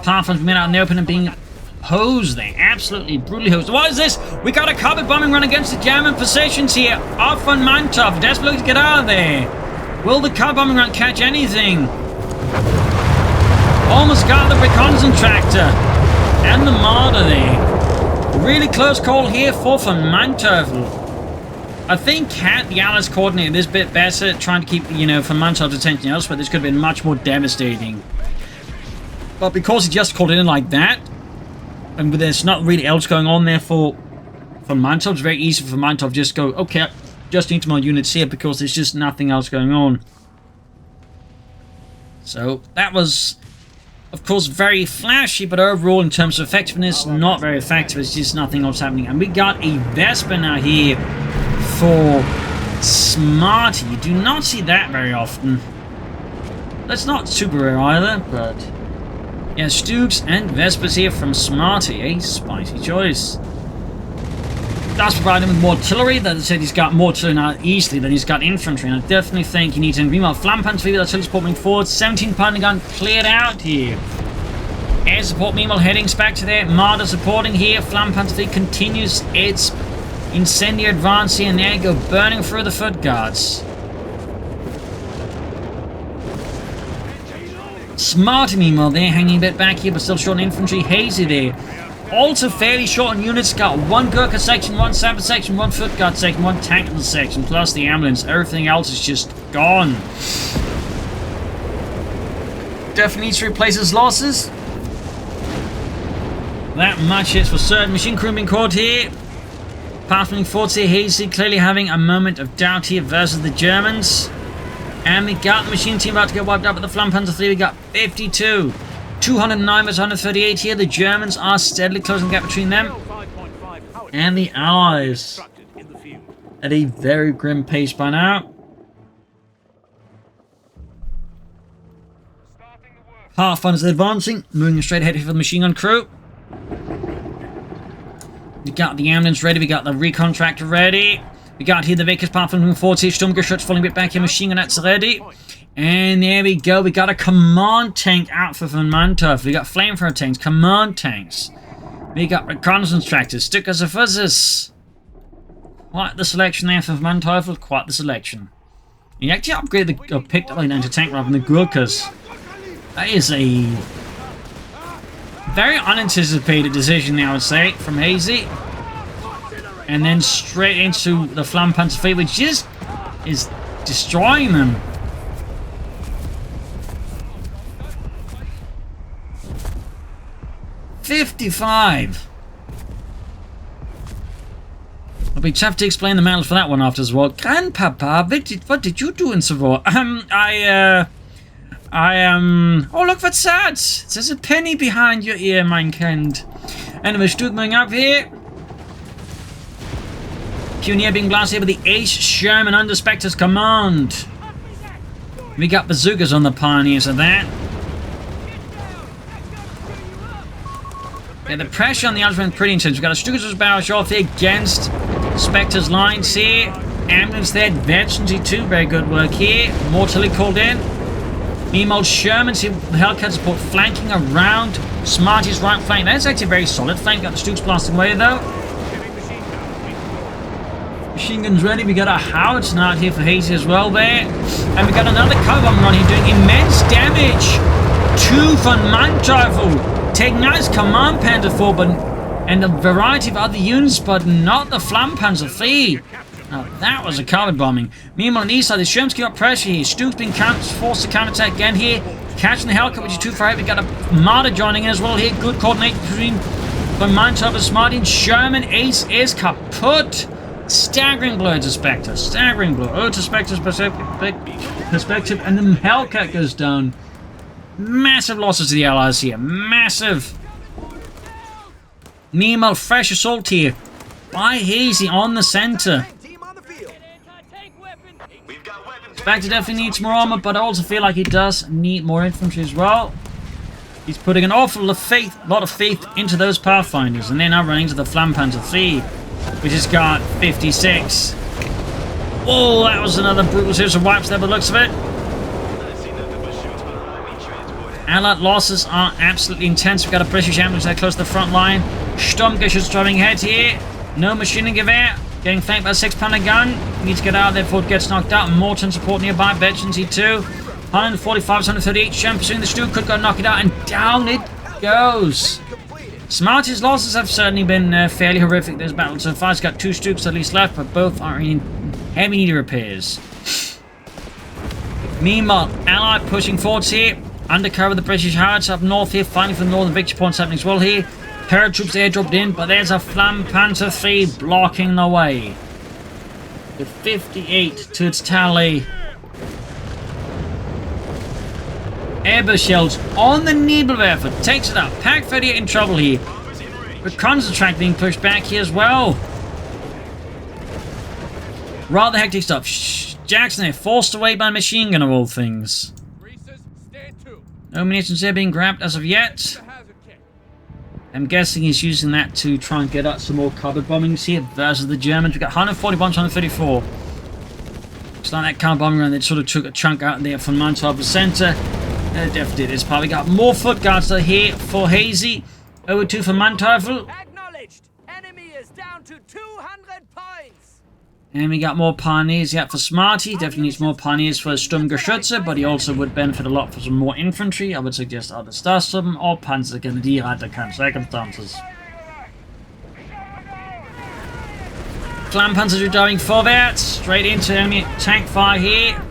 Pathfinder's been out in the open and being hosed there, absolutely brutally hosed. What is this? We got a carpet bombing run against the German positions here. Off on Manteuffel, desperately looking to get out of there. Will the carpet bombing run catch anything? Almost got the reconnaissance tractor and the Marder there. Really close call here for Manteuffel. I think had the Allies coordinated this bit better, trying to keep, you know, for Manteufel's attention elsewhere, this could have been much more devastating. But because he just called it in like that, and there's not really else going on there for Manteuffel, it's very easy for Manteuffel to just go, okay, I just need more units here because there's just nothing else going on. So that was, of course, very flashy, but overall in terms of effectiveness, not very effective. It's just nothing else happening. And we got a Vesper now here for Smartie. You do not see that very often. That's not super rare either, but... yeah, Stoops and Vespers here from Smartie. A spicy choice. That's providing him with more artillery. That said, he's got more artillery now easily than he's got infantry, and I definitely think he needs to meanwhile flank panzer with artillery support moving forward. 17-pounder gun cleared out here. Air support meanwhile heading Spectre there. Marder supporting here. Flank panzer fleet continues its incendiary advance here, and there you go, burning through the foot guards. Smartie meanwhile there, hanging a bit back here, but still short on infantry. Hayesy there. Also fairly short on units. Got one Gurkha section, one Sapper section, one foot guard section, one tactical section, plus the ambulance. Everything else is just gone. Definitely needs to replace his losses. That much is for certain. Machine crew being caught here. Pathfinding forts here. Hayesy clearly having a moment of doubt here versus the Germans. And we got the machine team about to get wiped out with the Flank Panzer 3. We got 52. 209 versus 138 here. The Germans are steadily closing the gap between them and the Allies at a very grim pace by now. Pathfinders advancing, moving straight ahead for the machine gun crew. We got the ambulance ready, we got the recon tractor ready. We got here the Vickers Pathfinder moving forward here. Sturmgeschütz falling a bit back here, machine gun nets ready. And there we go, we got a command tank out for VonMant. We got flamethrower tanks, command tanks. We got reconnaissance tractors, Stickers of Fuzzes. Quite the selection there for VonMant, quite the selection. You actually upgraded the, picked up the anti-tank rather than the Gurkhas. That is a very unanticipated decision, I would say, from Hayesy. And then straight into the Flank Panzer fleet, which just is destroying them. $55. I'll be tough to explain the medals for that one after as well. Grandpapa, what did you do in Savoy? Oh, look what's that! There's a penny behind your ear, mein Kind. Anyway, Stug moving up here. Pioneer being blasted here with the Ace Sherman under Spectre's command. We got bazookas on the Pioneers of that. Yeah, the pressure on the others went pretty intense. We've got a Stukas barrel shot here against Spectre's lines here. Ambulance there, Veterans too. Very good work here. Mortally called in. Meanwhile, Sherman's here with the Hellcat support flanking around Smartie's right flank. That's actually a very solid flank. Got the Stukas blasting away though. Machine guns ready. We got a howitzer out here for Hayesy as well there. And we got another co-bomb run here doing immense damage to VonMant rifle. Taking out his command panzer 4 but, and a variety of other units, but not the Flank Panzer 3. Now that was a carpet bombing. Meanwhile on the east side, the Shermans keep up pressure here. Stu's being forced to counterattack again here. Catching the Hellcat, which is too far out. We got a Marder joining in as well here. Good coordination between VonMant and Smartie. Sherman Ace is kaput. Staggering blow to Spectre. Staggering blow. Oh, to Spectre's perspective, and the Hellcat goes down. Massive losses to the Allies here. Massive. Meanwhile, fresh assault here by Hayesy on the center. Spectre definitely needs more armor, but I also feel like he does need more infantry as well. He's putting an awful lot of faith into those Pathfinders, and they're now running to the Flank Panzer 3, which has got 56. Oh, that was another brutal series of wipes there by the looks of it. Allied losses are absolutely intense. We've got a British ambulance there close to the front line. Sturmgeschütz driving ahead here. No machine gun gewehr. Getting flanked by a 6-pounder gun. Needs to get out of there before it gets knocked out. Morton support nearby. Veterans E2. 145, 138. Sherman pursuing the Stu. Could go knock it out. And down it goes. Smartie's losses have certainly been fairly horrific this battle so far. He's got 2 Stukas at least left, but both are in heavy need of repairs. Meanwhile, Allied pushing forwards here. Undercover the British howitzer up north here, fighting for the northern victory points happening as well here. Paratroops airdropped in, but there's a Flank Panzer 3 blocking the way. With 58 to its tally. Airbus shells on the Nebelwerfer. Takes it out. Pack 38 in trouble here. Reconnaissance track being pushed back here as well. Rather hectic stuff. Jackson there, forced away by a machine gun of all things. No munitions there being grabbed as of yet. I'm guessing he's using that to try and get out some more cover bombings here versus the Germans. We've got 140 bombs, 134. Looks like that cover bombing run that sort of took a chunk out there from Manteuffel Center. It definitely did its part. We got more foot guards here for Hayesy. Over 2 for Manteuffel. Acknowledged. Enemy is down to 200 points. And we got more Pioneers yet for Smartie. Definitely needs more Pioneers for Sturmgeschütze, but he also would benefit a lot for some more infantry. I would suggest either Starsturm or Panzergrenadier under current circumstances. Flammenpanzer driving forward, straight into enemy tank fire here.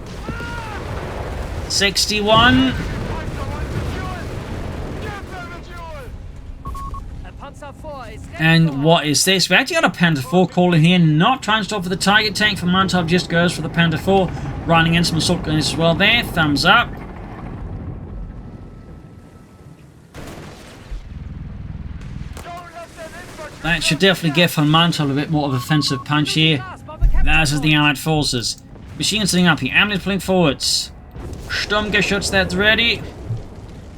61. And what is this? We actually got a Panther 4 calling here, not trying to stop for the target tank from Manteuffel, just goes for the Panther 4, running in some assault guns as well there. Thumbs up. That should definitely give von Manteuffel a bit more of offensive punch here. That is the Allied forces. Machine guns sitting up here, ambulance pulling forwards. Sturmgeschütz that's ready.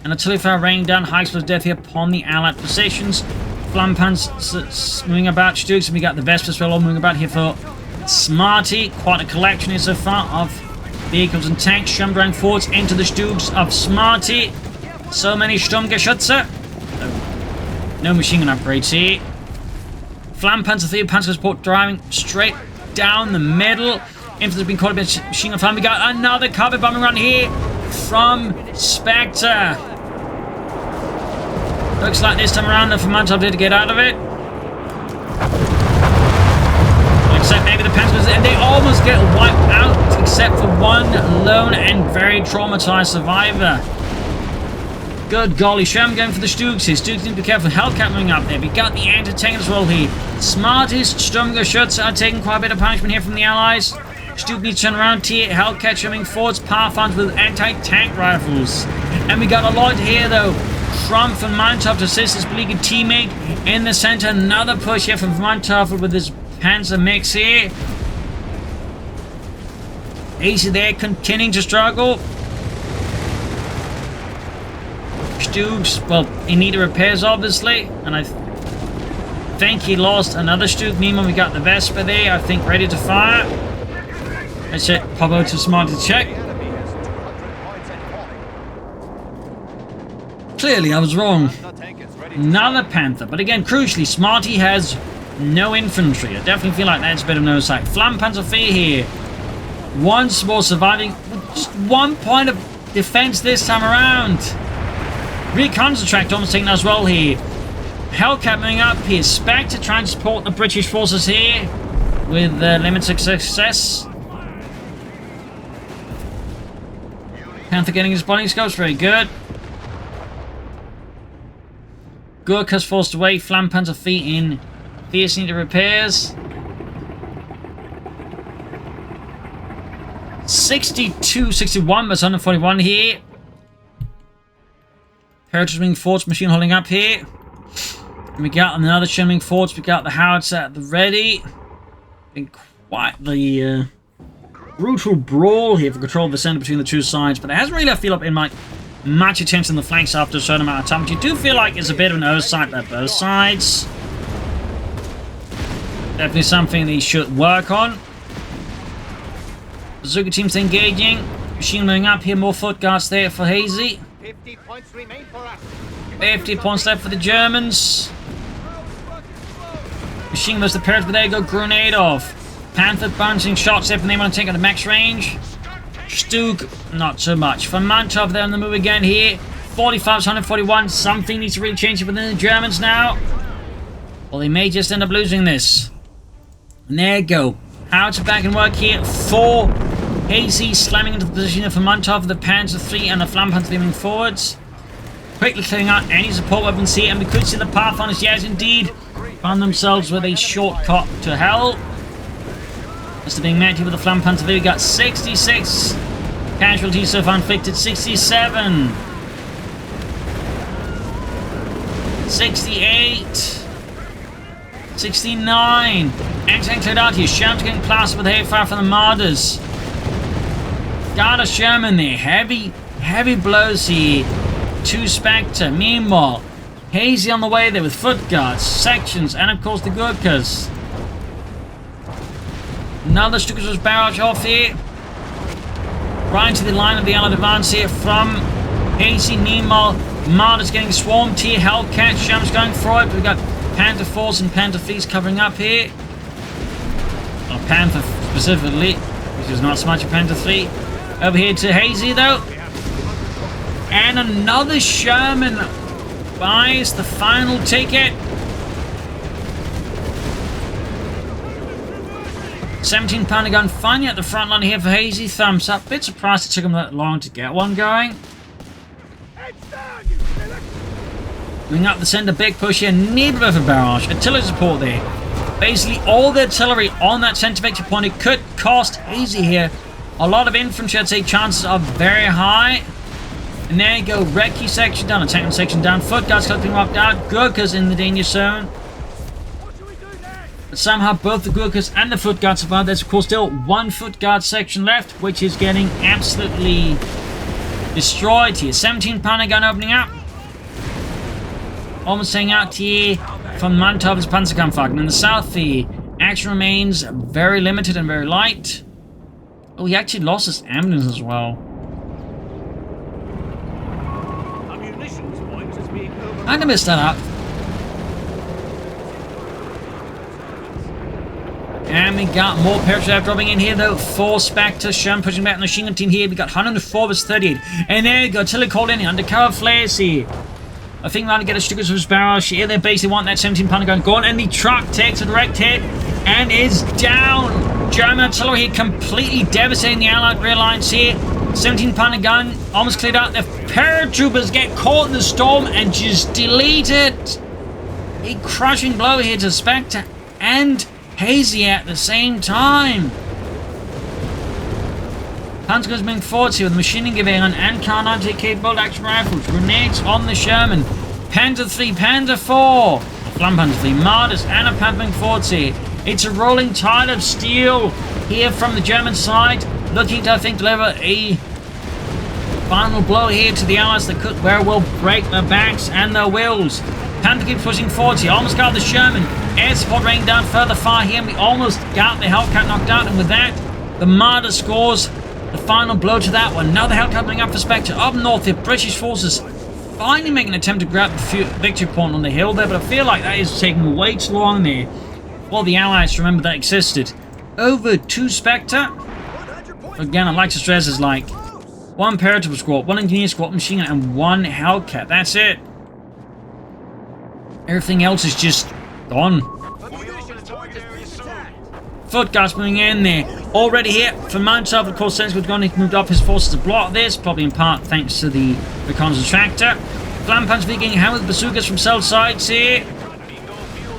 And artillery fire raining down high explosive death here upon the Allied positions. Flammenpanzer moving about, Stooks, and we got the Vespers all moving about here for Smartie. Quite a collection here so far of vehicles and tanks shambling forwards into the Stooks of Smartie. So many Sturmgeschütze. No machine gun upgrades here. Flammenpanzer 3, Panzer Support driving straight down the middle. Infantry's been caught a bit machine gun fire. We got another carpet bombing run here from Spectre. Looks like this time around the Manteuffel did get out of it. Except maybe the Panzers, and they almost get wiped out, except for one lone and very traumatized survivor. Good golly, Shem going for the Stooks here. Stooks need to be careful. Hellcat moving up there. We got the anti-tank as well here. Smarties, Sturmgeschütze are taking quite a bit of punishment here from the Allies. Stook needs to turn around here. Hellcat moving forwards. Pathfinders with anti-tank rifles. And we got a lot here though. From von Manteuffel to assist his beleaguered teammate in the center. Another push here from Manteuffel with his Panzer mix here. Hayesy there continuing to struggle. Stooks, well, he needed repairs obviously, and I think he lost another Stook. Meanwhile, we got the Vesper there, I think, ready to fire. Let's check, pop over to Smartie to check. Clearly, I was wrong. Another Panther, but again, crucially, Smartie has no infantry. I definitely feel like that's a bit of an oversight. Flammenpanzer 3 here. Once more surviving with just 1 point of defense this time around. Reconnaissance track almost taken as well here. Hellcat moving up here. Spectre trying to support the British forces here with limited success. Panther getting his body scopes, very good. Gurkha's forced away. Flammenpanzer 3 in fierce need of repairs. 62, 61, but 141 here. Heritage wing forts, machine holding up here. And we got another shimming forts. We got the howitzer at the ready. Been quite the brutal brawl here for control of the center between the two sides, but it hasn't really, I feel, been much attention on the flanks after a certain amount of time. But you do feel like it's a bit of an oversight at both sides. Definitely something they should work on. Bazooka team's engaging. Machine moving up here. More foot guards there for Hayesy. 50 points remain for us. 50 points left for the Germans. Machine goes to Paris, but there you go. Grenade off. Panther bouncing shots there from them on take at the max range. Stook, not so much. Von Manteuffel there on the move again here. 45, 141. Something needs to really change within the Germans now. Well, they may just end up losing this. And there you go. How to back and work here for Hayesy, slamming into the position of von Manteuffel, the Panzer 3 and the Flammenpanzer moving forwards. Quickly clearing out any support weapons here, and we could see the Pathfinders, yes indeed, found themselves with a shortcut to hell. Must have been met here with the Flammenpanzer 3. We got 66 casualties so far inflicted, 67. 68. 69. Anti-tank cleared out here. Sherman's getting plastered with hailfire from the Martyrs. Got a Sherman there. Heavy blows here. two Spectre. Meanwhile, Hayesy on the way there with foot guards, sections, and of course the Gurkhas. Another Stukas barrage off here. Right into the line of the Allied advance here from Hayesy. Meanwhile, Marder's getting swarmed here. Hellcat, Sham's going for it. We've got Panther 4s and Panther 3s covering up here. Or Panther specifically, which is not so much a Panther 3. Over here to Hayesy though. And another Sherman buys the final ticket. 17-pounder gun finally at the front line here for Hayesy. Thumbs up. Bit surprised it took him that long to get one going. Going up the center, big push here. Need of a barrage. Artillery support there. Basically all the artillery on that center victory point. It could cost Hayesy here a lot of infantry. I'd say chances are very high. And there you go. Recce section down. Attackman section down. Foot guards collecting up down. Gurkhas in the danger zone. But somehow both the Gurkhas and the foot guards survived. There's of course still one foot guard section left, which is getting absolutely destroyed here. 17-pounder gun opening up. Almost staying out here from Manteufel's Panzerkampfwagen. In the south, the action remains very limited and very light. Oh, he actually lost his ambulance as well. I'm gonna miss that up. And we got more parachute dropping in here though. 4 Spectre, Sherman pushing back the machine gun team here. We got 104 vs 38. And there you go, artillery called in, undercover flares here. I think we're going to get a Stukas of barrage here. They basically want that 17-pounder gun going. And the truck takes a direct hit and is down. German artillery here completely devastating the Allied rear lines here. 17-pounder gun almost cleared out. The paratroopers get caught in the storm and just deleted. A crushing blow here to Spectre and Hayesy at the same time. Panzer guns moving forward here with the machining Gewehren and Kar-90 capable action rifles. Grenades on the Sherman. Panther 3, Panther 4. Flam Panther 3, Marders and a Panther moving forward here. It's a rolling tide of steel here from the German side. Looking to, I think, deliver a final blow here to the Allies that could very well break their backs and their wills. Panther keeps pushing forward here. Almost got the Sherman. Air support raining down further far here. And we almost got the Hellcat knocked out. And with that, the Marder scores the final blow to that one. Now the Hellcat coming up for Spectre. Up north here, British forces finally making an attempt to grab the victory point on the hill there. But I feel like that is taking way too long there. Well, the Allies remember that existed. Over to Spectre. Again, I'd like to stress is like 1 paratrooper squad, 1 engineer squad, machine gun, and 1 Hellcat. That's it. Everything else is just gone. Foot guards moving in there. Already here for Manteuffel, of course, Sensible going to move up his forces to block this, probably in part thanks to the reconnaissance tractor. Flam Panzer getting hammered with bazookas from cell sides here.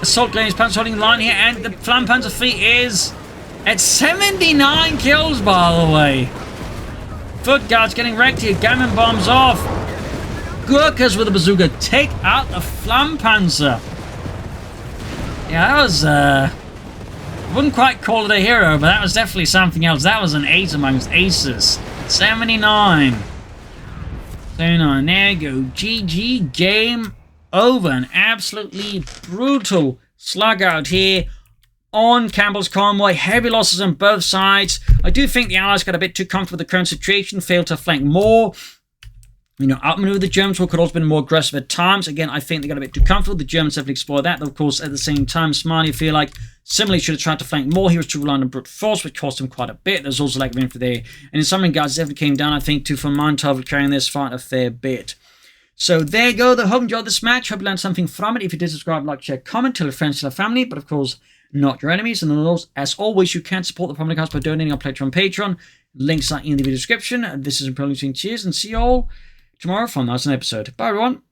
Assault grenades, Panzer holding the line here, and the Flam Panzer 3 is at 79 kills, by the way. Foot guards getting wrecked here. Gammon bombs off. Gurkhas with a bazooka take out the Flam Panzer. Yeah, that was, wouldn't quite call it a hero, but that was definitely something else. That was an ace amongst aces. 79. 79. There you go. GG. Game over. An absolutely brutal slug out here on Campbell's Convoy. Heavy losses on both sides. I do think the Allies got a bit too comfortable with the current situation, failed to flank more. You know, outmaneuver the Germans, who could also have been more aggressive at times. Again, I think they got a bit too comfortable. The Germans definitely explored that. Though, of course, at the same time, Smartie, I feel like, similarly should have tried to flank more. He was too reliant on brute force, which cost him quite a bit. There's also lack of infantry there. And in some regards, definitely came down, I think, to from Manteuffel carrying this fight a fair bit. So there you go. I hope you enjoyed this match. Hope you learned something from it. If you did, subscribe, like, share, comment, tell your friends, tell your family. But, of course, not your enemies. And as always, you can support the Propagandacast by donating on Patreon. Links are in the video description. This is Imperial Cheers, and see you all tomorrow for another episode. Bye, everyone.